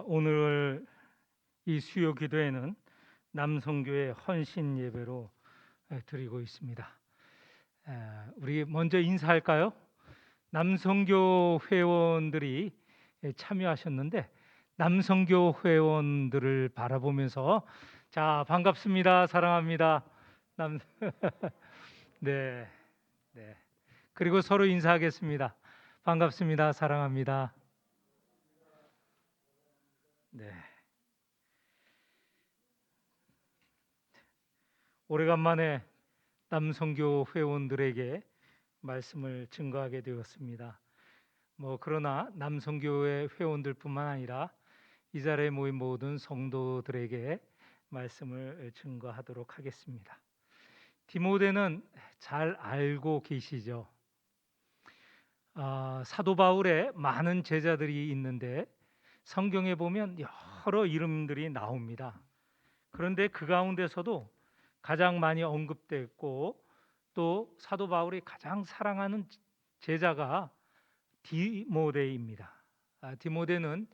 오늘 이 수요 기도회는 남성교회 헌신 예배로 드리고 있습니다. 우리 먼저 인사할까요? 남성교 회원들이 참여하셨는데 남성교 회원들을 바라보면서 자, 반갑습니다. 사랑합니다. 남 네. 네. 그리고 서로 인사하겠습니다. 반갑습니다. 사랑합니다. 네. 오래간만에 남성교 회원들에게 말씀을 증거하게 되었습니다. 그러나 남성교회 회원들뿐만 아니라 이 자리에 모인 모든 성도들에게 말씀을 증거하도록 하겠습니다. 디모데는 잘 알고 계시죠? 사도 바울의 많은 제자들이 있는데 성경에 보면 여러 이름들이 나옵니다. 그런데 그 가운데서도 가장 많이 언급됐고 또 사도 바울이 가장 사랑하는 제자가 디모데입니다. 디모데는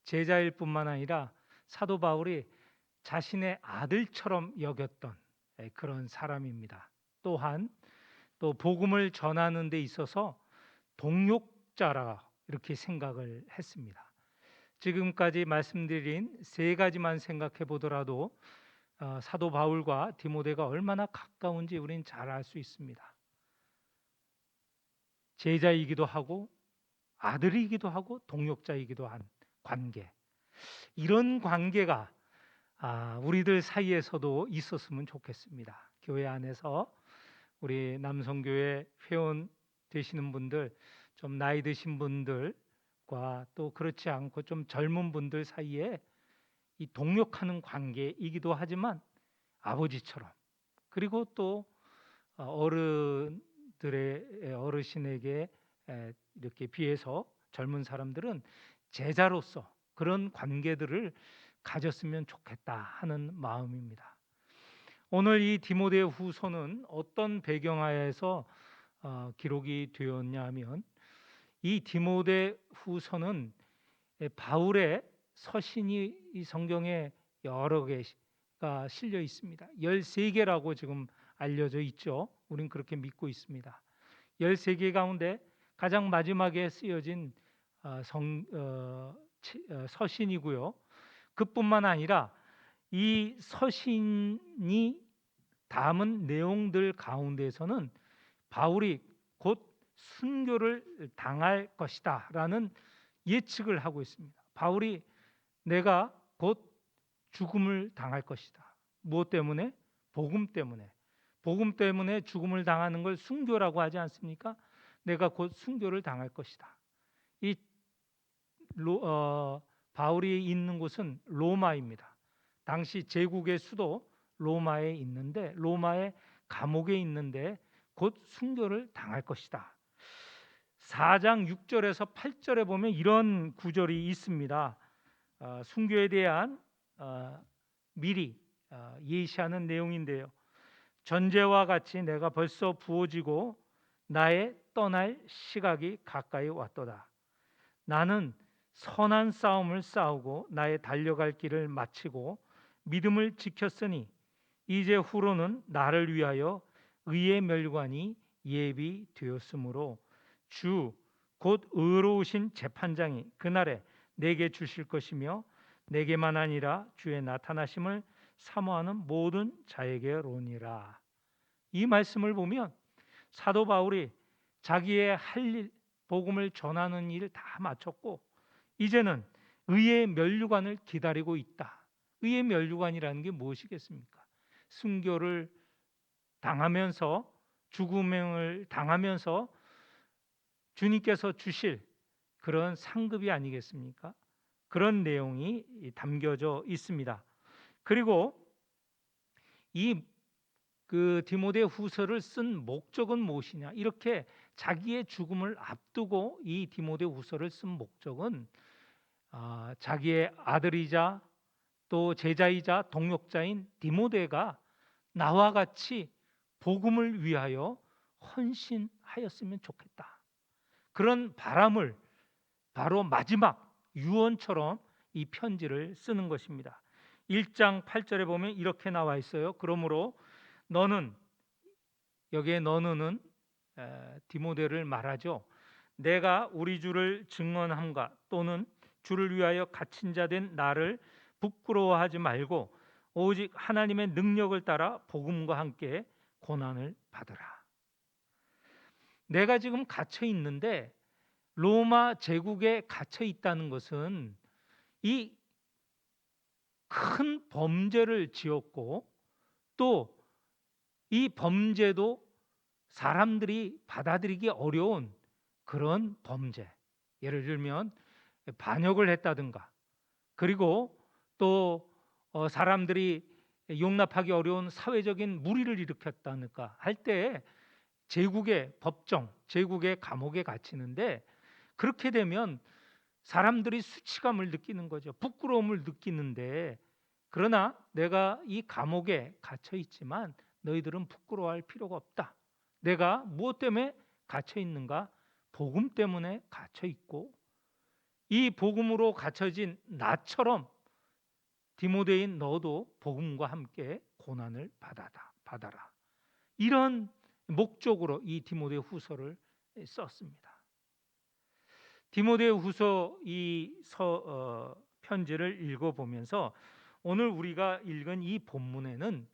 제자일 뿐만 아니라 사도 바울이 자신의 아들처럼 여겼던 그런 사람입니다. 또한 또 복음을 전하는 데 있어서 동역자라 이렇게 생각을 했습니다. 지금까지 말씀드린 세 가지만 생각해 보더라도 사도 바울과 디모데가 얼마나 가까운지 우리는 잘 알 수 있습니다. 제자이기도 하고 아들이기도 하고 동역자이기도 한 관계. 이런 관계가 우리들 사이에서도 있었으면 좋겠습니다. 교회 안에서 우리 남성교회 회원 되시는 분들, 좀 나이 드신 분들과 또 그렇지 않고 좀 젊은 분들 사이에 이 동역하는 관계이기도 하지만 아버지처럼, 그리고 또 어르신에게 이렇게 비해서 젊은 사람들은 제자로서 그런 관계들을 가졌으면 좋겠다 하는 마음입니다. 오늘 이 디모데 후서는 어떤 배경하에서 기록이 되었냐 하면 이 디모데 후서는 바울의 서신이 이 성경에 여러 개가 실려 있습니다. 13개라고 지금 알려져 있죠. 우린 그렇게 믿고 있습니다. 13개 가운데 가장 마지막에 쓰여진 서신이고요. 그뿐만 아니라 이 서신이 담은 내용들 가운데서는 바울이 곧 순교를 당할 것이다 라는 예측을 하고 있습니다. 바울이 내가 곧 죽음을 당할 것이다. 무엇 때문에? 복음 때문에. 복음 때문에 죽음을 당하는 걸 순교라고 하지 않습니까? 내가 곧 순교를 당할 것이다. 이 바울이 있는 곳은 로마입니다. 당시 제국의 수도 로마에 있는데 로마의 감옥에 있는데 곧 순교를 당할 것이다. 4장 6절에서 8절에 보면 이런 구절이 있습니다. 순교에 대한 미리 예시하는 내용인데요. 전제와 같이 내가 벌써 부어지고 나의 떠날 시각이 가까이 왔도다. 나는 선한 싸움을 싸우고 나의 달려갈 길을 마치고 믿음을 지켰으니 이제 후로는 나를 위하여 의의 멸관이 예비되었으므로 주 곧 의로우신 재판장이 그날에 내게 주실 것이며 내게만 아니라 주의 나타나심을 사모하는 모든 자에게로니라. 이 말씀을 보면 사도 바울이 자기의 할 일, 복음을 전하는 일을 다 마쳤고 이제는 의의 면류관을 기다리고 있다. 의의 면류관이라는 게 무엇이겠습니까? 순교를 당하면서 죽음을 당하면서 주님께서 주실 그런 상급이 아니겠습니까? 그런 내용이 담겨져 있습니다. 그리고 이 디모데 후서를 쓴 목적은 무엇이냐? 이렇게 자기의 죽음을 앞두고 이 디모데 후서를 쓴 목적은 자기의 아들이자 또 제자이자 동역자인 디모데가 나와 같이 복음을 위하여 헌신하였으면 좋겠다. 그런 바람을 바로 마지막 유언처럼 이 편지를 쓰는 것입니다. 1장 8절에 보면 이렇게 나와 있어요. 그러므로 너는, 여기에 너는 디모데를 말하죠. 내가 우리 주를 증언함과 또는 주를 위하여 갇힌 자 된 나를 부끄러워하지 말고 오직 하나님의 능력을 따라 복음과 함께 고난을 받으라. 내가 지금 갇혀 있는데 로마 제국에 갇혀 있다는 것은 이 큰 범죄를 지었고 또 이 범죄도 사람들이 받아들이기 어려운 그런 범죄, 예를 들면 반역을 했다든가, 그리고 또 사람들이 용납하기 어려운 사회적인 무리를 일으켰다든가 할 때 제국의 법정, 제국의 감옥에 갇히는데, 그렇게 되면 사람들이 수치감을 느끼는 거죠. 부끄러움을 느끼는데, 그러나 내가 이 감옥에 갇혀 있지만 너희들은 부끄러워할 필요가 없다. 내가 무엇 때문에 갇혀 있는가? 복음 때문에 갇혀 있고, 이 복음으로 갇혀진 나처럼 디모데인 너도 복음과 함께 고난을 받아라. 이런 목적으로 이 디모데 후서를 썼습니다. 디모데 후서 이 편지를 읽어보면서 오늘 우리가 읽은 이 본문에는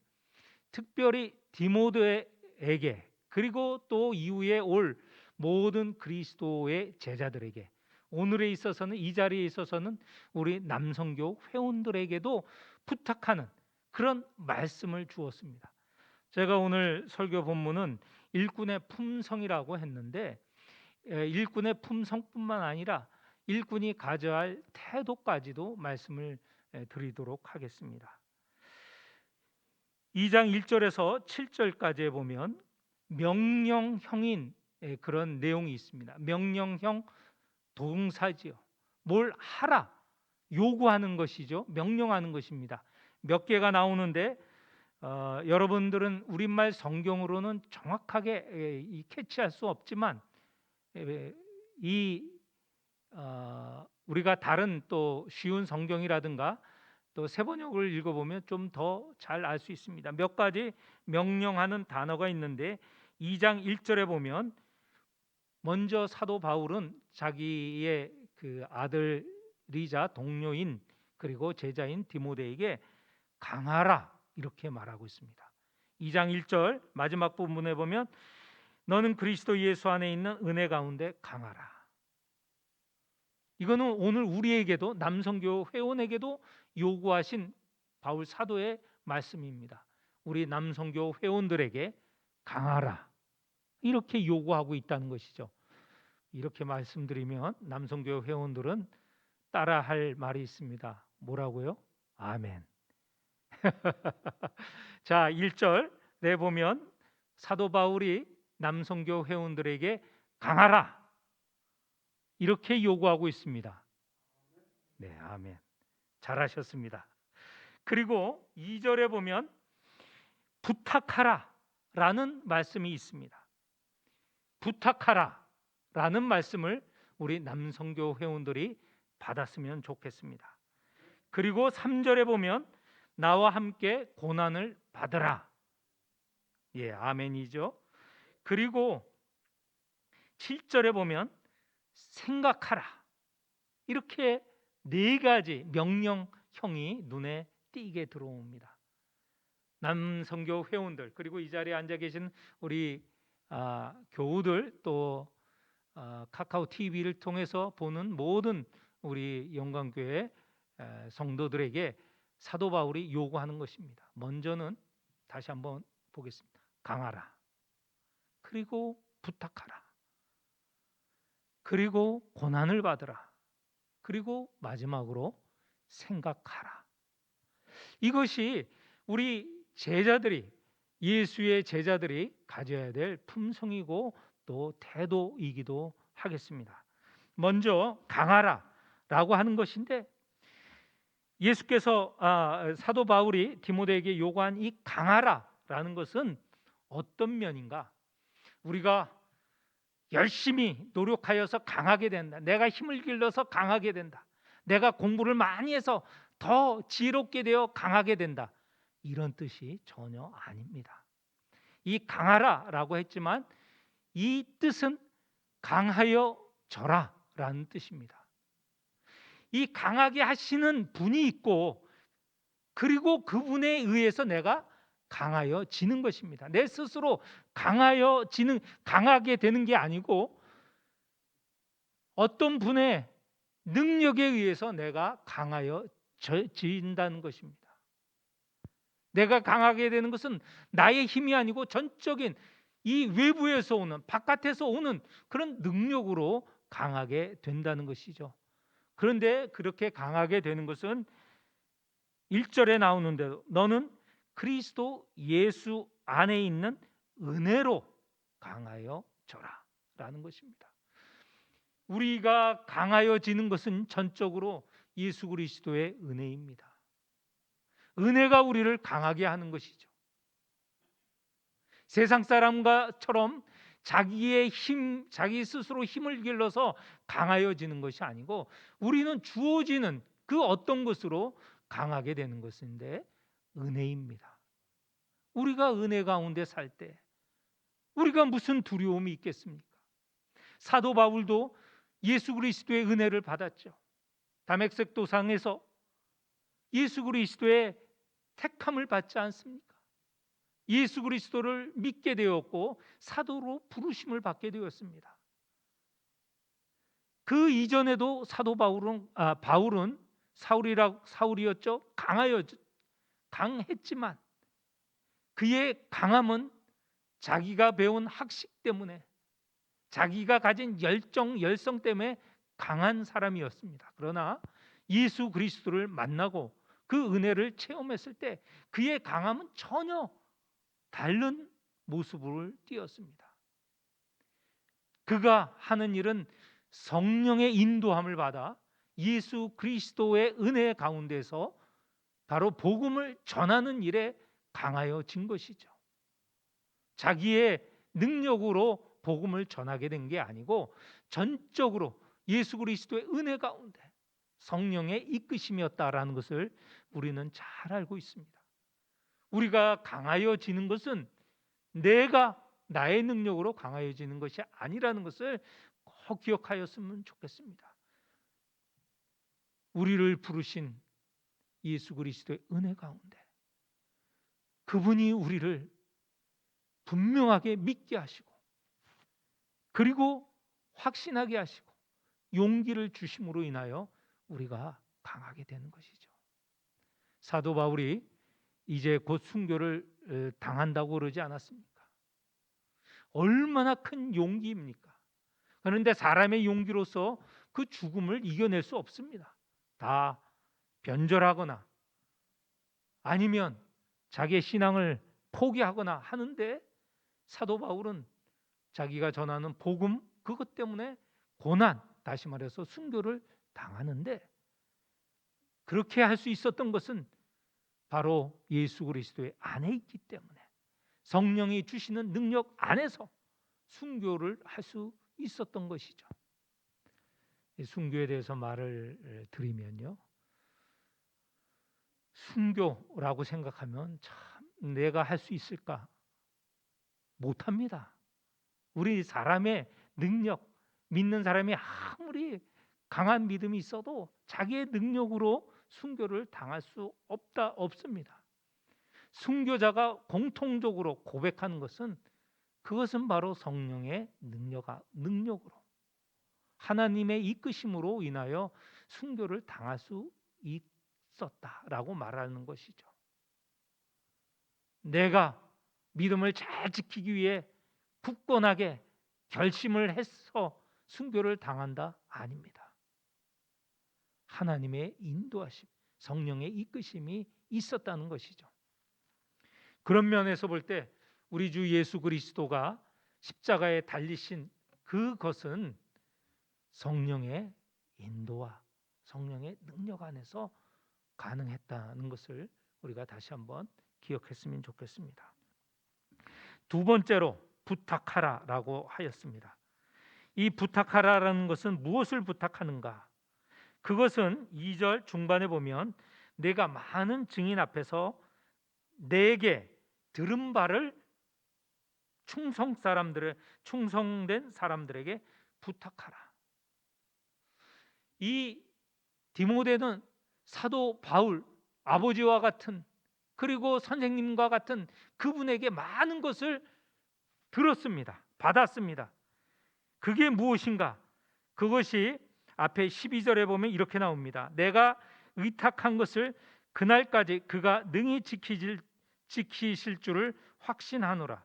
특별히 디모데에게, 그리고 또 이후에 올 모든 그리스도의 제자들에게, 오늘에 있어서는, 이 자리에 있어서는 우리 남성교 회원들에게도 부탁하는 그런 말씀을 주었습니다. 제가 오늘 설교 본문은 일꾼의 품성이라고 했는데, 일꾼의 품성뿐만 아니라 일꾼이 가져야 할 태도까지도 말씀을 드리도록 하겠습니다. 2장 1절에서 7절까지에 보면 명령형인 그런 내용이 있습니다. 명령형 동사지요. 뭘 하라, 요구하는 것이죠. 명령하는 것입니다. 몇 개가 나오는데 여러분들은 우리말 성경으로는 정확하게 캐치할 수 없지만, 우리가 다른 또 쉬운 성경이라든가 또 세번역을 읽어보면 좀 더 잘 알 수 있습니다. 몇 가지 명령하는 단어가 있는데 2장 1절에 보면 먼저 사도 바울은 자기의 그 아들이자 동료인 그리고 제자인 디모데에게 강하라 이렇게 말하고 있습니다. 2장 1절 마지막 부분에 보면 너는 그리스도 예수 안에 있는 은혜 가운데 강하라. 이거는 오늘 우리에게도, 남성교 회원에게도 요구하신 바울 사도의 말씀입니다. 우리 남성교 회원들에게 강하라 이렇게 요구하고 있다는 것이죠. 이렇게 말씀드리면 남성교 회원들은 따라할 말이 있습니다. 뭐라고요? 아멘. 자, 1절 내보면 사도 바울이 남성교 회원들에게 강하라 이렇게 요구하고 있습니다. 네, 아멘. 잘하셨습니다. 그리고 2절에 보면 부탁하라 라는 말씀이 있습니다. 부탁하라 라는 말씀을 우리 남성교 회원들이 받았으면 좋겠습니다. 그리고 3절에 보면 나와 함께 고난을 받으라. 예, 아멘이죠. 그리고 7절에 보면 생각하라. 이렇게 네 가지 명령형이 눈에 띄게 들어옵니다. 남성교 회원들, 그리고 이 자리에 앉아 계신 우리 교우들, 또 카카오 TV를 통해서 보는 모든 우리 영광교회 성도들에게 사도 바울이 요구하는 것입니다. 먼저는 다시 한번 보겠습니다. 강하라. 그리고 부탁하라. 그리고 고난을 받으라. 그리고 마지막으로 생각하라. 이것이 우리 제자들이, 예수의 제자들이 가져야 될 품성이고 또 태도이기도 하겠습니다. 먼저 강하라라고 하는 것인데, 예수께서 사도 바울이 디모데에게 요구한 이 강하라라는 것은 어떤 면인가? 우리가 열심히 노력하여서 강하게 된다. 내가 힘을 길러서 강하게 된다. 내가 공부를 많이 해서 더 지혜롭게 되어 강하게 된다. 이런 뜻이 전혀 아닙니다. 이 강하라라고 했지만 이 뜻은 강하여 져라라는 뜻입니다. 이 강하게 하시는 분이 있고 그리고 그분에 의해서 내가 강하여지는 것입니다. 내 스스로 강하게 되는 게 아니고 어떤 분의 능력에 의해서 내가 강하여진다는 것입니다. 내가 강하게 되는 것은 나의 힘이 아니고 전적인 이 외부에서 오는, 바깥에서 오는 그런 능력으로 강하게 된다는 것이죠. 그런데 그렇게 강하게 되는 것은 1절에 나오는 대로 너는 그리스도 예수 안에 있는 은혜로 강하여져라 라는 것입니다. 우리가 강하여지는 것은 전적으로 예수 그리스도의 은혜입니다. 은혜가 우리를 강하게 하는 것이죠. 세상 사람과처럼 자기의 힘, 자기 스스로 힘을 길러서 강하여지는 것이 아니고 우리는 주어지는 그 어떤 것으로 강하게 되는 것인데 은혜입니다. 우리가 은혜 가운데 살 때 우리가 무슨 두려움이 있겠습니까? 사도 바울도 예수 그리스도의 은혜를 받았죠. 다메섹 도상에서 예수 그리스도의 택함을 받지 않습니까? 예수 그리스도를 믿게 되었고 사도로 부르심을 받게 되었습니다. 그 이전에도 사도 바울은 사울이었죠. 강했지만 그의 강함은 자기가 배운 학식 때문에 자기가 가진 열성 때문에 강한 사람이었습니다. 그러나 예수 그리스도를 만나고 그 은혜를 체험했을 때 그의 강함은 전혀 다른 모습을 띄었습니다. 그가 하는 일은 성령의 인도함을 받아 예수 그리스도의 은혜 가운데서 바로 복음을 전하는 일에 강하여진 것이죠. 자기의 능력으로 복음을 전하게 된 게 아니고 전적으로 예수 그리스도의 은혜 가운데 성령의 이끄심이었다라는 것을 우리는 잘 알고 있습니다. 우리가 강하여지는 것은 내가 나의 능력으로 강하여지는 것이 아니라는 것을 꼭 기억하였으면 좋겠습니다. 우리를 부르신 예수 그리스도의 은혜 가운데 그분이 우리를 분명하게 믿게 하시고 그리고 확신하게 하시고 용기를 주심으로 인하여 우리가 강하게 되는 것이죠. 사도 바울이 이제 곧 순교를 당한다고 그러지 않았습니까? 얼마나 큰 용기입니까? 그런데 사람의 용기로서 그 죽음을 이겨낼 수 없습니다. 다 변절하거나 아니면 자기의 신앙을 포기하거나 하는데 사도 바울은 자기가 전하는 복음 그것 때문에 고난, 다시 말해서 순교를 당하는데 그렇게 할 수 있었던 것은 바로 예수 그리스도의 안에 있기 때문에 성령이 주시는 능력 안에서 순교를 할 수 있었던 것이죠. 순교에 대해서 말을 드리면요, 순교라고 생각하면 참 내가 할 수 있을까? 못합니다. 우리 사람의 능력, 믿는 사람이 아무리 강한 믿음이 있어도 자기의 능력으로 순교를 당할 수 없습니다. 순교자가 공통적으로 고백하는 것은 그것은 바로 성령의 능력으로 하나님의 이끄심으로 인하여 순교를 당할 수 있었다라고 말하는 것이죠. 내가 믿음을 잘 지키기 위해 굳건하게 결심을 해서 순교를 당한다? 아닙니다. 하나님의 인도하심, 성령의 이끄심이 있었다는 것이죠. 그런 면에서 볼 때 우리 주 예수 그리스도가 십자가에 달리신 그것은 성령의 인도와 성령의 능력 안에서 가능했다는 것을 우리가 다시 한번 기억했으면 좋겠습니다. 두 번째로 부탁하라라고 하였습니다. 이 부탁하라라는 것은 무엇을 부탁하는가? 그것은 2절 중반에 보면 내가 많은 증인 앞에서 내게 들은 바를 충성된 사람들에게 부탁하라. 이 디모데는 사도 바울 아버지와 같은, 그리고 선생님과 같은 그분에게 많은 것을 들었습니다. 받았습니다. 그게 무엇인가? 그것이 앞에 12절에 보면 이렇게 나옵니다. 내가 의탁한 것을 그날까지 그가 능히 지키실 줄을 확신하노라.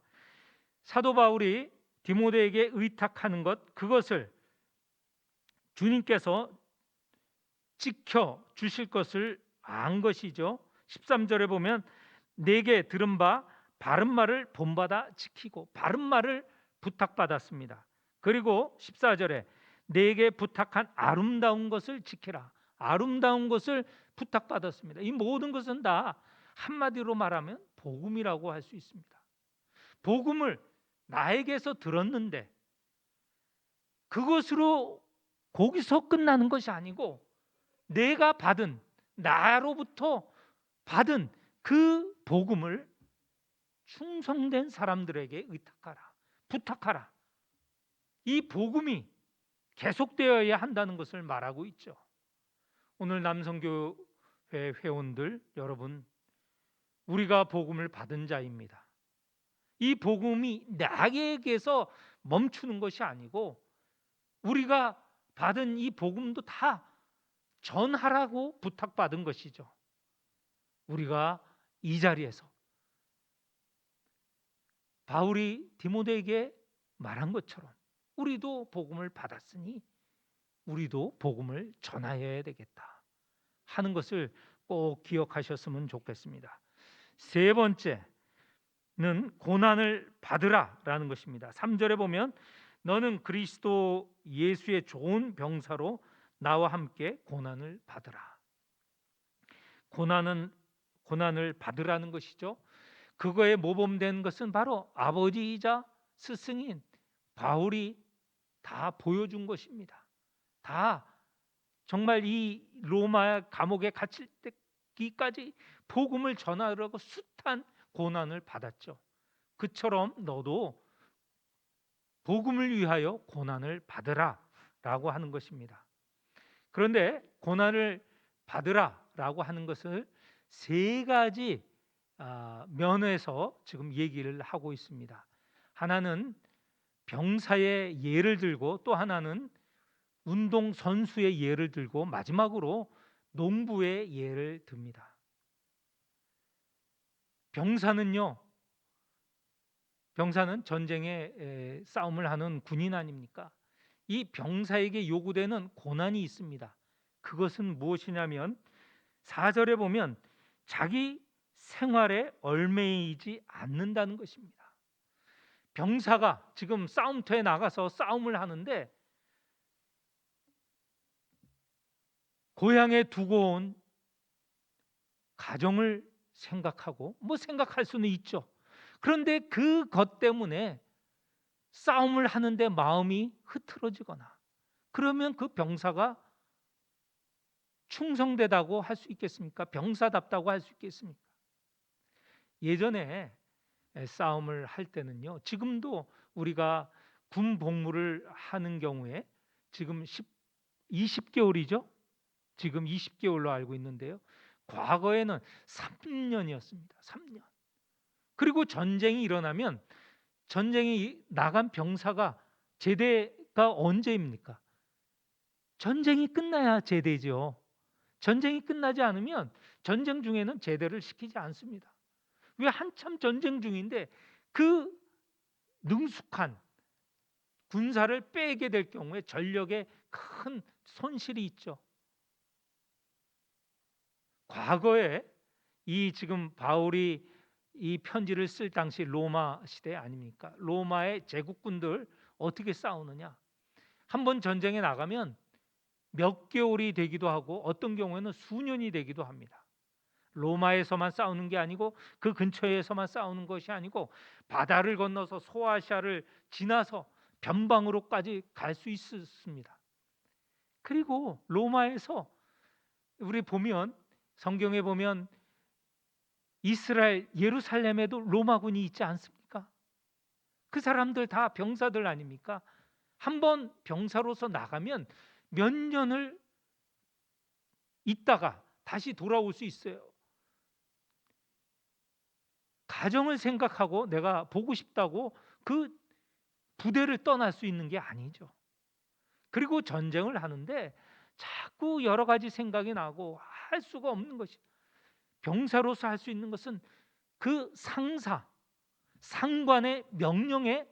사도 바울이 디모데에게 의탁하는 것, 그것을 주님께서 지켜 주실 것을 안 것이죠. 13절에 보면 내게 들은 바 바른 말을 본받아 지키고, 바른 말을 부탁받았습니다. 그리고 14절에 내게 부탁한 아름다운 것을 지키라. 아름다운 것을 부탁받았습니다. 이 모든 것은 다 한마디로 말하면 복음이라고 할 수 있습니다. 복음을 나에게서 들었는데 그것으로 거기서 끝나는 것이 아니고, 내가 받은, 나로부터 받은 그 복음을 충성된 사람들에게 의탁하라, 부탁하라. 이 복음이 계속되어야 한다는 것을 말하고 있죠. 오늘 남성교회 회원들 여러분, 우리가 복음을 받은 자입니다. 이 복음이 나에게서 멈추는 것이 아니고, 우리가 받은 이 복음도 다 전하라고 부탁받은 것이죠. 우리가 이 자리에서 바울이 디모데에게 말한 것처럼 우리도 복음을 받았으니 우리도 복음을 전하여야 되겠다 하는 것을 꼭 기억하셨으면 좋겠습니다. 세 번째는 고난을 받으라라는 것입니다. 3절에 보면 너는 그리스도 예수의 좋은 병사로 나와 함께 고난을 받으라. 고난을 받으라는 것이죠. 그거에 모범된 것은 바로 아버지이자 스승인 바울이 다 보여준 것입니다. 다 정말 이 로마 감옥에 갇힐 때까지 복음을 전하려고 숱한 고난을 받았죠. 그처럼 너도 복음을 위하여 고난을 받으라라고 하는 것입니다. 그런데 고난을 받으라라고 하는 것을 세 가지 면에서 지금 얘기를 하고 있습니다. 하나는 병사의 예를 들고, 또 하나는 운동 선수의 예를 들고, 마지막으로 농부의 예를 듭니다. 병사는 전쟁에 싸움을 하는 군인 아닙니까? 이 병사에게 요구되는 고난이 있습니다. 그것은 무엇이냐면 4절에 보면 자기 생활에 얽매이지 않는다는 것입니다. 병사가 지금 싸움터에 나가서 싸움을 하는데 고향에 두고 온 가정을 생각하고, 생각할 수는 있죠. 그런데 그것 때문에 싸움을 하는데 마음이 흐트러지거나, 그러면 그 병사가 충성되다고 할 수 있겠습니까? 병사답다고 할 수 있겠습니까? 예전에 싸움을 할 때는요, 지금도 우리가 군 복무를 하는 경우에 지금 20개월이죠. 지금 20개월로 알고 있는데요. 과거에는 3년이었습니다. 3년. 그리고 전쟁이 일어나면 전쟁이 나간 병사가 제대가 언제입니까? 전쟁이 끝나야 제대죠. 전쟁이 끝나지 않으면 전쟁 중에는 제대를 시키지 않습니다. 왜? 한참 전쟁 중인데 그 능숙한 군사를 빼게 될 경우에 전력에 큰 손실이 있죠. 과거에 이 지금 바울이 이 편지를 쓸 당시 로마 시대 아닙니까? 로마의 제국군들 어떻게 싸우느냐? 한번 전쟁에 나가면 몇 개월이 되기도 하고 어떤 경우에는 수년이 되기도 합니다. 로마에서만 싸우는 게 아니고 그 근처에서만 싸우는 것이 아니고 바다를 건너서 소아시아를 지나서 변방으로까지 갈 수 있었습니다. 그리고 로마에서 우리 보면 성경에 보면 이스라엘 예루살렘에도 로마군이 있지 않습니까? 그 사람들 다 병사들 아닙니까? 한번 병사로서 나가면 몇 년을 있다가 다시 돌아올 수 있어요. 가정을 생각하고 내가 보고 싶다고 그 부대를 떠날 수 있는 게 아니죠. 그리고 전쟁을 하는데 자꾸 여러 가지 생각이 나고 할 수가 없는 것이, 병사로서 할 수 있는 것은 그 상관의 명령에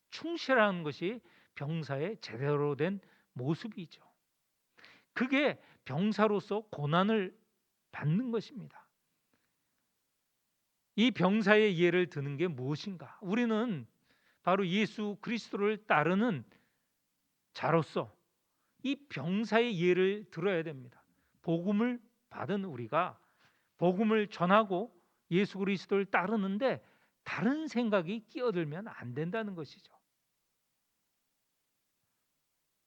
충실하는 것이 병사의 제대로 된 모습이죠. 그게 병사로서 고난을 받는 것입니다. 이 병사의 예를 드는 게 무엇인가? 우리는 바로 예수 그리스도를 따르는 자로서 이 병사의 예를 들어야 됩니다. 복음을 받은 우리가 복음을 전하고 예수 그리스도를 따르는데 다른 생각이 끼어들면 안 된다는 것이죠.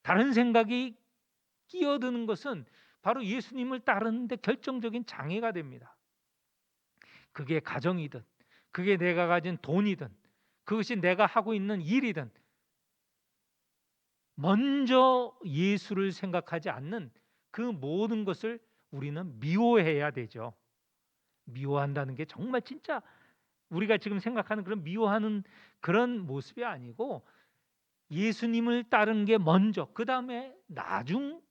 다른 생각이 끼어드는 것은 바로 예수님을 따르는데 결정적인 장애가 됩니다. 그게 가정이든, 그게 내가 가진 돈이든, 그것이 내가 하고 있는 일이든, 먼저 예수를 생각하지 않는 그 모든 것을 우리는 미워해야 되죠. 미워한다는 게 정말 진짜 우리가 지금 생각하는 그런 미워하는 그런 모습이 아니고, 예수님을 따르는 게 먼저, 그 다음에 나중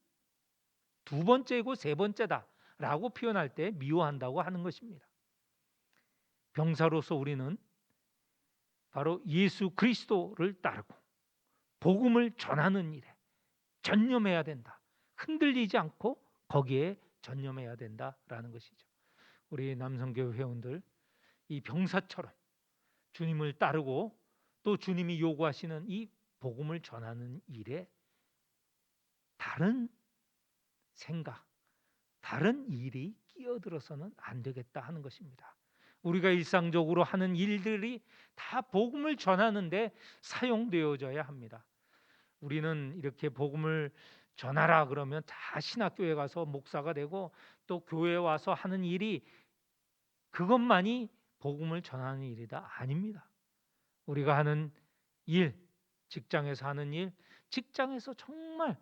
두 번째고 세 번째다라고 표현할 때 미워한다고 하는 것입니다. 병사로서 우리는 바로 예수 그리스도를 따르고 복음을 전하는 일에 전념해야 된다. 흔들리지 않고 거기에 전념해야 된다라는 것이죠. 우리 남성교회 회원들, 이 병사처럼 주님을 따르고 또 주님이 요구하시는 이 복음을 전하는 일에 다른 생각, 다른 일이 끼어들어서는 안 되겠다 하는 것입니다. 우리가 일상적으로 하는 일들이 다 복음을 전하는데 사용되어져야 합니다. 우리는 이렇게 복음을 전하라 그러면 다 신학교에 가서 목사가 되고 또 교회에 와서 하는 일이 그것만이 복음을 전하는 일이다? 아닙니다. 우리가 하는 일, 직장에서 하는 일, 직장에서 정말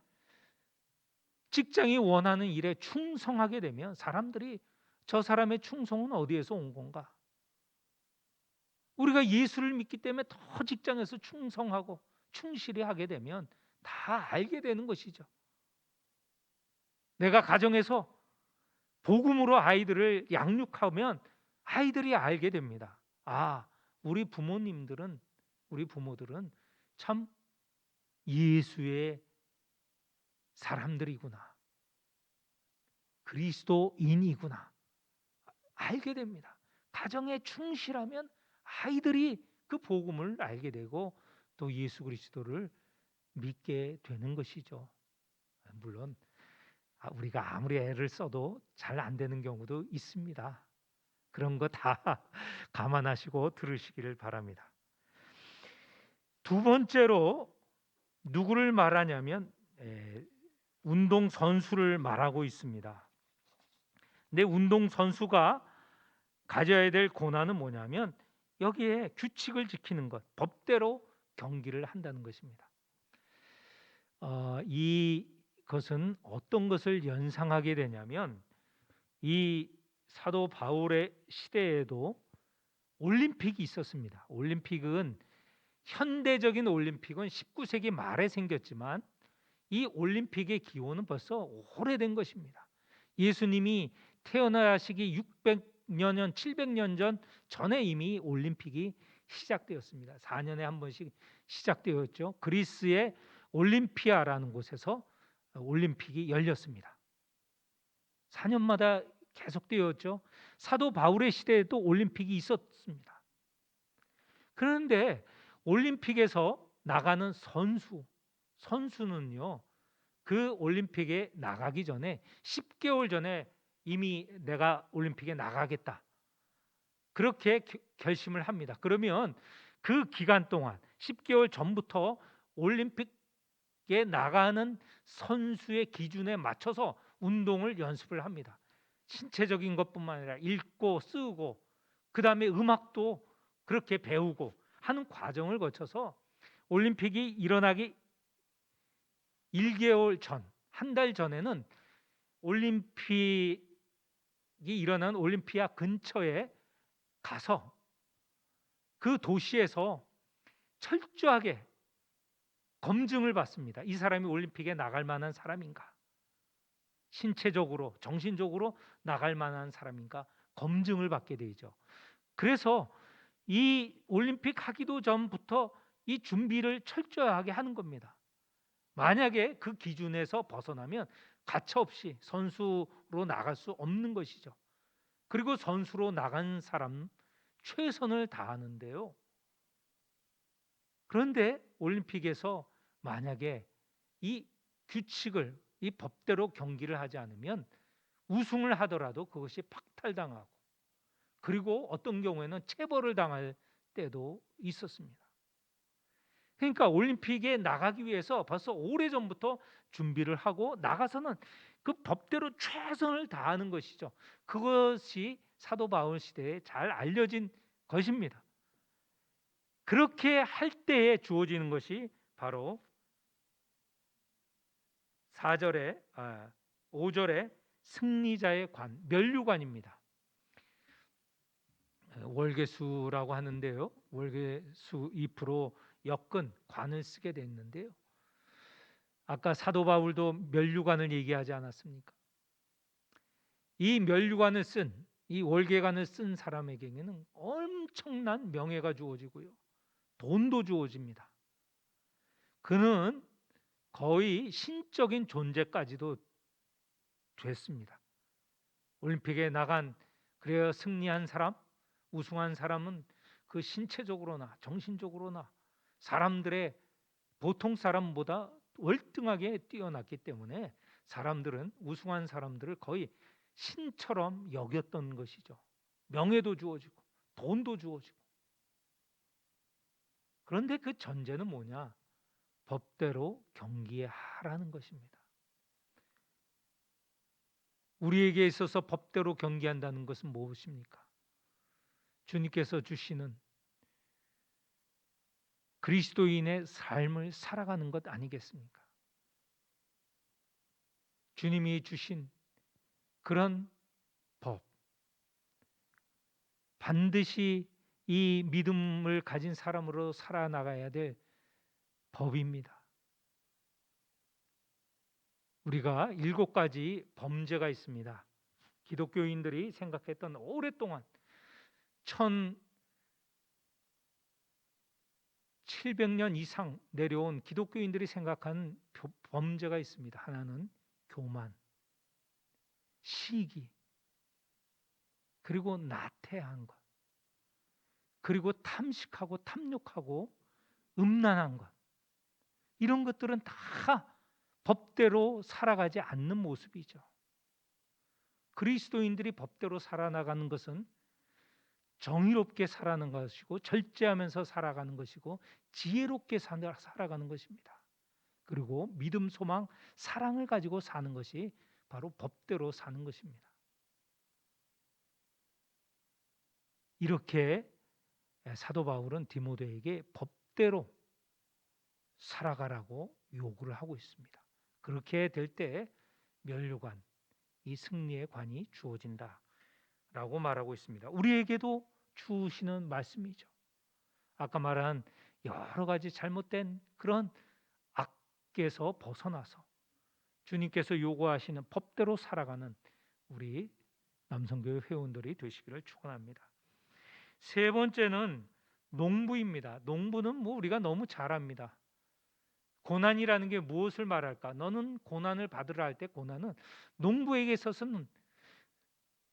직장이 원하는 일에 충성하게 되면 사람들이 저 사람의 충성은 어디에서 온 건가? 우리가 예수를 믿기 때문에 더 직장에서 충성하고 충실히 하게 되면 다 알게 되는 것이죠. 내가 가정에서 복음으로 아이들을 양육하면 아이들이 알게 됩니다. 아, 우리 부모들은 참 예수의 사람들이구나. 그리스도인이구나. 알게 됩니다. 가정에 충실하면 아이들이 그 복음을 알게 되고 또 예수 그리스도를 믿게 되는 것이죠. 물론 우리가 아무리 애를 써도 잘 안 되는 경우도 있습니다. 그런 거 다 감안하시고 들으시기를 바랍니다. 두 번째로 누구를 말하냐면 운동 선수를 말하고 있습니다. 근데 운동 선수가 가져야 될 고난은 뭐냐면 여기에 규칙을 지키는 것, 법대로 경기를 한다는 것입니다. 이것은 어떤 것을 연상하게 되냐면 이 사도 바울의 시대에도 올림픽이 있었습니다. 올림픽은 현대적인 올림픽은 19세기 말에 생겼지만 이 올림픽의 기원은 벌써 오래된 것입니다. 예수님이 태어나시기 600여 년, 700년 전에 이미 올림픽이 시작되었습니다. 4년에 한 번씩 시작되었죠. 그리스의 올림피아라는 곳에서 올림픽이 열렸습니다. 4년마다 계속되었죠. 사도 바울의 시대에도 올림픽이 있었습니다. 그런데 올림픽에서 나가는 선수는요, 그 올림픽에 나가기 전에 10개월 전에 이미 내가 올림픽에 나가겠다. 그렇게 결심을 합니다. 그러면 그 기간 동안 10개월 전부터 올림픽에 나가는 선수의 기준에 맞춰서 운동을 연습을 합니다. 신체적인 것뿐만 아니라 읽고 쓰고 그다음에 음악도 그렇게 배우고 하는 과정을 거쳐서 올림픽이 일어나기 1개월 전, 한 달 전에는 올림픽이 일어난 올림피아 근처에 가서 그 도시에서 철저하게 검증을 받습니다. 이 사람이 올림픽에 나갈 만한 사람인가? 신체적으로, 정신적으로 나갈 만한 사람인가? 검증을 받게 되죠. 그래서 이 올림픽 하기도 전부터 이 준비를 철저하게 하는 겁니다. 만약에 그 기준에서 벗어나면 가차없이 선수로 나갈 수 없는 것이죠. 그리고 선수로 나간 사람 최선을 다하는데요. 그런데 올림픽에서 만약에 이 규칙을, 이 법대로 경기를 하지 않으면 우승을 하더라도 그것이 박탈당하고, 그리고 어떤 경우에는 체벌을 당할 때도 있었습니다. 그러니까 올림픽에 나가기 위해서 벌써 오래전부터 준비를 하고 나가서는 그 법대로 최선을 다하는 것이죠. 그것이 사도 바울 시대에 잘 알려진 것입니다. 그렇게 할 때에 주어지는 것이 바로 5절에 승리자의 관, 면류관입니다. 월계수라고 하는데요. 월계수 잎으로 엮은 관을 쓰게 됐는데요. 아까 사도 바울도 면류관을 얘기하지 않았습니까? 이 면류관을 쓴, 이 월계관을 쓴 사람에게는 엄청난 명예가 주어지고요. 돈도 주어집니다. 그는 거의 신적인 존재까지도 됐습니다. 올림픽에 나간, 그래야 승리한 사람, 우승한 사람은 그 신체적으로나 정신적으로나 사람들의 보통 사람보다 월등하게 뛰어났기 때문에 사람들은 우승한 사람들을 거의 신처럼 여겼던 것이죠. 명예도 주어지고 돈도 주어지고. 그런데 그 전제는 뭐냐? 법대로 경기하라는 것입니다. 우리에게 있어서 법대로 경기한다는 것은 무엇입니까? 주님께서 주시는 그리스도인의 삶을 살아가는 것 아니겠습니까? 주님이 주신 그런 법, 반드시 이 믿음을 가진 사람으로 살아나가야 될 법입니다. 우리가 7가지 범죄가 있습니다. 기독교인들이 생각했던, 오랫동안 1700년 이상 내려온 기독교인들이 생각하는 범죄가 있습니다. 하나는 교만, 시기, 그리고 나태한 것, 그리고 탐식하고 탐욕하고 음란한 것. 이런 것들은 다 법대로 살아가지 않는 모습이죠. 그리스도인들이 법대로 살아나가는 것은 정의롭게 살아가는 것이고, 절제하면서 살아가는 것이고, 지혜롭게 살아가는 것입니다. 그리고 믿음, 소망, 사랑을 가지고 사는 것이 바로 법대로 사는 것입니다. 이렇게 사도 바울은 디모데에게 법대로 살아가라고 요구를 하고 있습니다. 그렇게 될 때 면류관, 이 승리의 관이 주어진다라고 말하고 있습니다. 우리에게도 주시는 말씀이죠. 아까 말한 여러 가지 잘못된 그런 악에서 벗어나서 주님께서 요구하시는 법대로 살아가는 우리 남성교회 회원들이 되시기를 축원합니다. 세 번째는 농부입니다. 농부는 뭐 우리가 너무 잘 압니다. 고난이라는 게 무엇을 말할까? 너는 고난을 받으라 할 때 고난은 농부에게 있어서는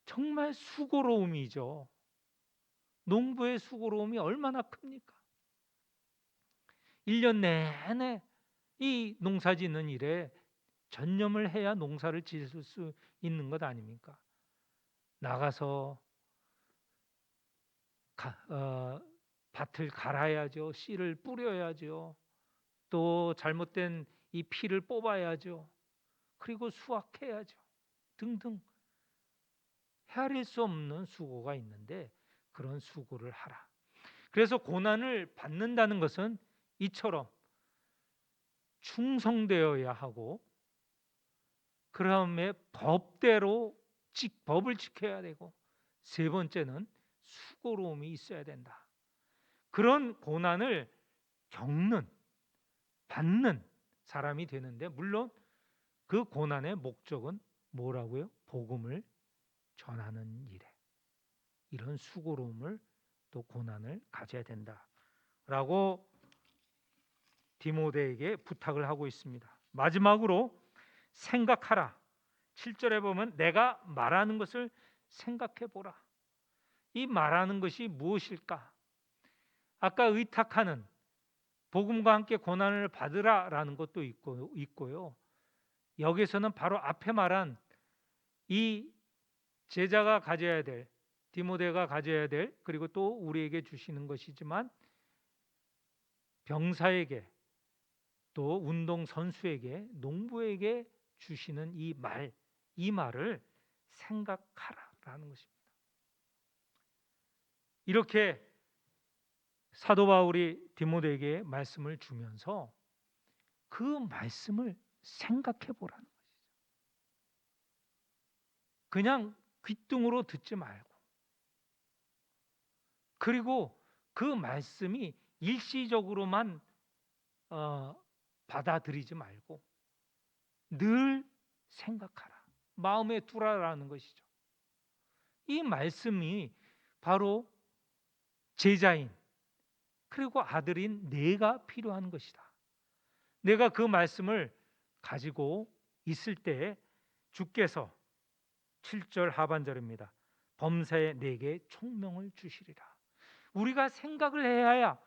정말 수고로움이죠. 농부의 수고로움이 얼마나 큽니까? 1년 내내 이 농사 짓는 일에 전념을 해야 농사를 지을 수 있는 것 아닙니까? 나가서 밭을 갈아야죠. 씨를 뿌려야죠. 또 잘못된 이 피를 뽑아야죠. 그리고 수확해야죠. 등등 헤아릴 수 없는 수고가 있는데 그런 수고를 하라. 그래서 고난을 받는다는 것은 이처럼 충성되어야 하고 그다음에 법을 지켜야 되고 세 번째는 수고로움이 있어야 된다. 그런 고난을 받는 사람이 되는데 물론 그 고난의 목적은 뭐라고요? 복음을 전하는 일에 이런 수고로움을 또 고난을 가져야 된다라고 디모데에게 부탁을 하고 있습니다. 마지막으로 생각하라. 7절에 보면 내가 말하는 것을 생각해 보라. 이 말하는 것이 무엇일까? 아까 의탁하는 복음과 함께 고난을 받으라라는 것도 있고요. 여기서는 바로 앞에 말한 이 제자가 가져야 될 디모데가 가져야 될 그리고 또 우리에게 주시는 것이지만 병사에게 또 운동 선수에게 농부에게 주시는 이 말을 생각하라라는 것입니다. 이렇게 사도 바울이 디모데에게 말씀을 주면서 그 말씀을 생각해 보라는 것이죠. 그냥 귓등으로 듣지 말고 그리고 그 말씀이 일시적으로만 받아들이지 말고 늘 생각하라. 마음에 두라라는 것이죠. 이 말씀이 바로 제자인 그리고 아들인 내가 필요한 것이다. 내가 그 말씀을 가지고 있을 때 주께서 7절 하반절입니다. 범사에 내게 총명을 주시리라. 우리가 생각을 해야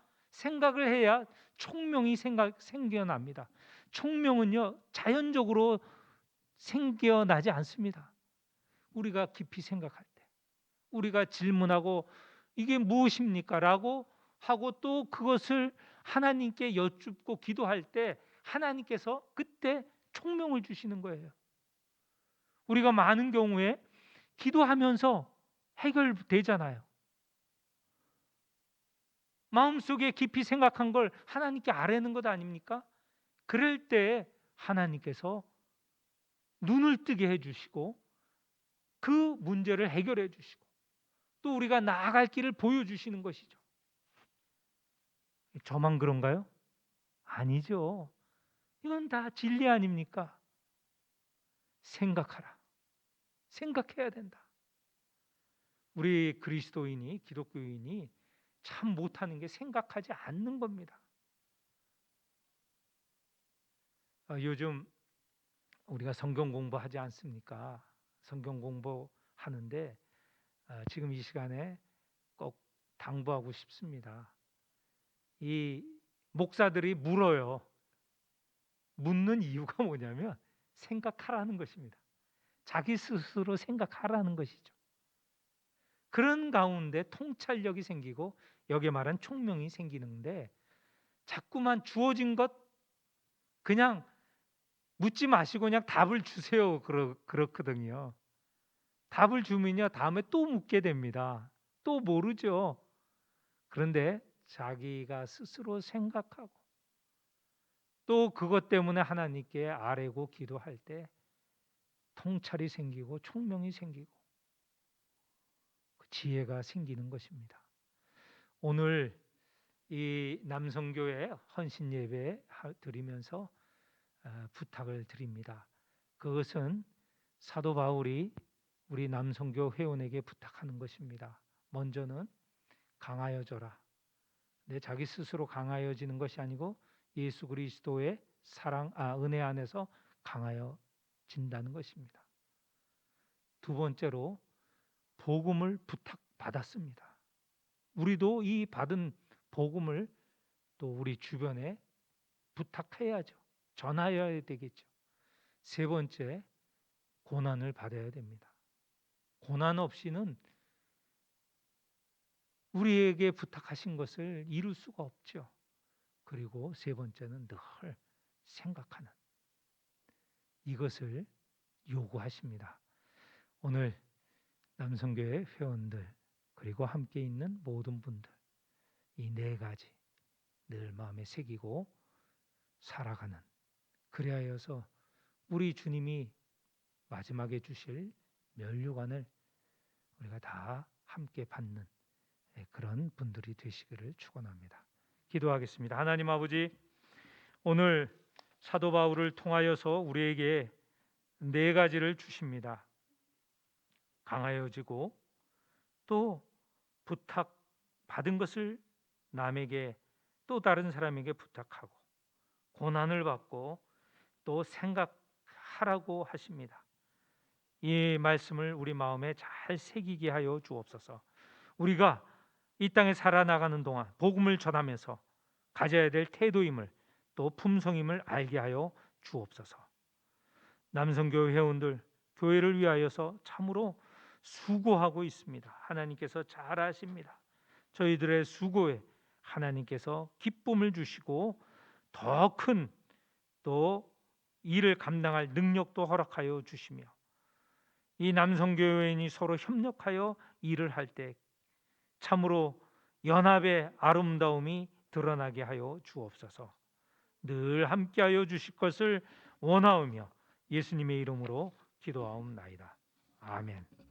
총명이 생겨납니다. 총명은요 자연적으로 생겨나지 않습니다. 우리가 깊이 생각할 때 우리가 질문하고 이게 무엇입니까? 라고 하고 또 그것을 하나님께 여쭙고 기도할 때 하나님께서 그때 총명을 주시는 거예요. 우리가 많은 경우에 기도하면서 해결되잖아요. 마음속에 깊이 생각한 걸 하나님께 아뢰는 것 아닙니까? 그럴 때 하나님께서 눈을 뜨게 해주시고 그 문제를 해결해 주시고 또 우리가 나아갈 길을 보여주시는 것이죠. 저만 그런가요? 아니죠. 이건 다 진리 아닙니까? 생각하라. 생각해야 된다. 우리 그리스도인이 기독교인이 참 못하는 게 생각하지 않는 겁니다. 요즘 우리가 성경 공부하지 않습니까? 성경 공부하는데 지금 이 시간에 꼭 당부하고 싶습니다. 이 목사들이 물어요. 묻는 이유가 뭐냐면 생각하라는 것입니다. 자기 스스로 생각하라는 것이죠. 그런 가운데 통찰력이 생기고 여기에 말한 총명이 생기는데 자꾸만 주어진 것 그냥 묻지 마시고 그냥 답을 주세요. 그렇거든요. 답을 주면요 다음에 또 묻게 됩니다. 또 모르죠. 그런데 자기가 스스로 생각하고 또 그것 때문에 하나님께 아뢰고 기도할 때 통찰이 생기고 총명이 생기고 지혜가 생기는 것입니다. 오늘 이 남성교회 헌신 예배 드리면서 부탁을 드립니다. 그것은 사도 바울이 우리 남성교 회원에게 부탁하는 것입니다. 먼저는 강하여져라. 내 자기 스스로 강하여지는 것이 아니고 예수 그리스도의 은혜 안에서 강하여진다는 것입니다. 두 번째로 복음을 부탁받았습니다. 우리도 이 받은 복음을 또 우리 주변에 부탁해야죠. 전하여야 되겠죠. 세 번째, 고난을 받아야 됩니다. 고난 없이는 우리에게 부탁하신 것을 이룰 수가 없죠. 그리고 세 번째는 늘 생각하는, 이것을 요구하십니다. 오늘 남성교회 회원들 그리고 함께 있는 모든 분들, 이 네 가지 늘 마음에 새기고 살아가는, 그리하여서 우리 주님이 마지막에 주실 면류관을 우리가 다 함께 받는 그런 분들이 되시기를 축원합니다. 기도하겠습니다. 하나님 아버지, 오늘 사도 바울을 통하여서 우리에게 네 가지를 주십니다. 강하여지고, 또 부탁 받은 것을 남에게, 또 다른 사람에게 부탁하고, 고난을 받고, 또 생각하라고 하십니다. 이 말씀을 우리 마음에 잘 새기게 하여 주옵소서. 우리가 이 땅에 살아나가는 동안 복음을 전하면서 가져야 될 태도임을, 또 품성임을 알게 하여 주옵소서. 남성교회 회원들, 교회를 위하여서 참으로 수고하고 있습니다. 하나님께서 잘 아십니다. 저희들의 수고에 하나님께서 기쁨을 주시고 더 큰 또 일을 감당할 능력도 허락하여 주시며, 이 남성교회인이 서로 협력하여 일을 할 때 참으로 연합의 아름다움이 드러나게 하여 주옵소서. 늘 함께하여 주실 것을 원하오며 예수님의 이름으로 기도하옵나이다. 아멘.